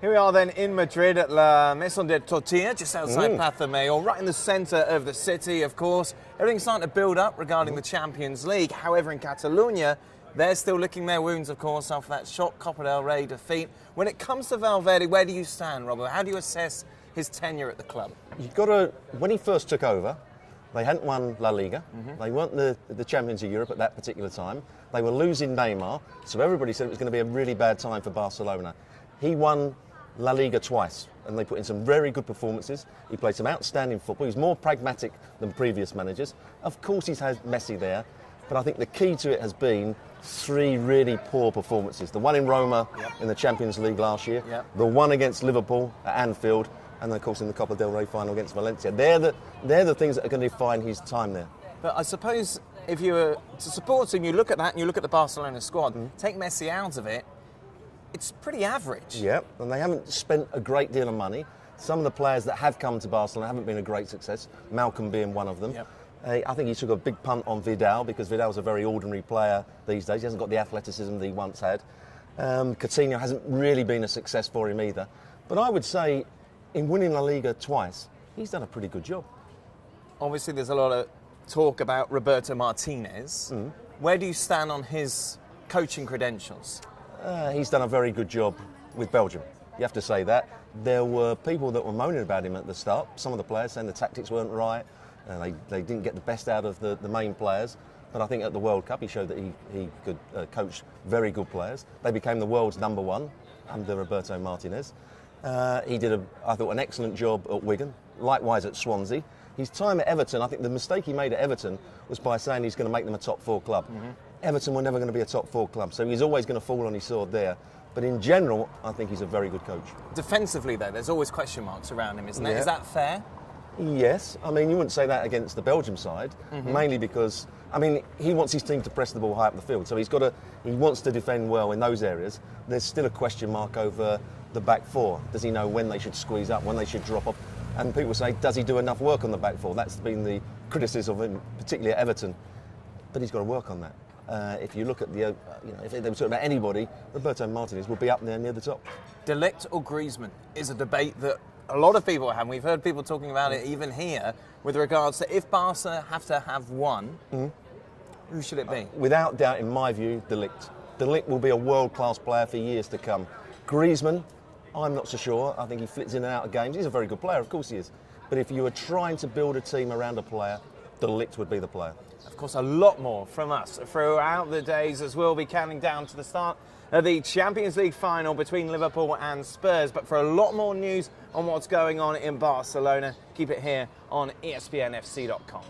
Here we are then in Madrid at La Maison de Tortilla, just outside Plaza Mayor, right in the centre of the city, of course. Everything's starting to build up regarding the Champions League. However, in Catalonia, they're still licking their wounds, of course, after that shock Copa del Rey defeat. When it comes to Valverde, where do you stand, Robert? How do you assess his tenure at the club? You've got to, when he first took over, they hadn't won La Liga. They weren't the champions of Europe at that particular time. They were losing Neymar, so everybody said it was going to be a really bad time for Barcelona. He won La Liga twice, and they put in some very good performances. He played some outstanding football. He was more pragmatic than previous managers. Of course, he's had Messi there, but I think the key to it has been 3 really poor performances. The one in Roma in the Champions League last year, the one against Liverpool at Anfield, and of course in the Copa del Rey final against Valencia. They're the things that are going to define his time there. But I suppose if you were to support him, you look at that and you look at the Barcelona squad, take Messi out of it, it's pretty average. Yeah, and they haven't spent a great deal of money. Some of the players that have come to Barcelona haven't been a great success, Malcolm being one of them. I think he took a big punt on Vidal because Vidal's a very ordinary player these days. He hasn't got the athleticism that he once had. Coutinho hasn't really been a success for him either. But I would say in winning La Liga twice, he's done a pretty good job. Obviously, there's a lot of talk about Roberto Martinez. Where do you stand on his coaching credentials? He's done a very good job with Belgium. You have to say that. There were people that were moaning about him at the start. Some of the players saying the tactics weren't right. They didn't get the best out of the main players. But I think at the World Cup he showed that he could coach very good players. They became the world's #1 under Roberto Martinez. He did, I thought, an excellent job at Wigan, likewise at Swansea. His time at Everton, I think the mistake he made at Everton was by saying he's going to make them a top 4 club. Everton were never going to be a top 4 club, so he's always going to fall on his sword there. But in general, I think he's a very good coach. Defensively, though, there's always question marks around him, isn't there? Is that fair? Yes. I mean, you wouldn't say that against the Belgium side, mainly because, I mean, he wants his team to press the ball high up the field, so he wants to defend well in those areas. There's still a question mark over the back 4. Does he know when they should squeeze up, when they should drop off? And people say, does he do enough work on the back 4? That's been the criticism of him, particularly at Everton. But he's got to work on that. If you look at the, if they were talking about anybody, Roberto Martinez would be up there near the top. De Ligt or Griezmann is a debate that a lot of people have. We've heard people talking about it even here with regards to if Barca have to have one, who should it be? Without doubt, in my view, De Ligt. De Ligt will be a world-class player for years to come. Griezmann, I'm not so sure. I think he flits in and out of games. He's a very good player, of course he is. But if you were trying to build a team around a player, De Ligt would be the player. Of course, a lot more from us throughout the days as we'll be counting down to the start of the Champions League final between Liverpool and Spurs. But for a lot more news on what's going on in Barcelona, keep it here on ESPNFC.com.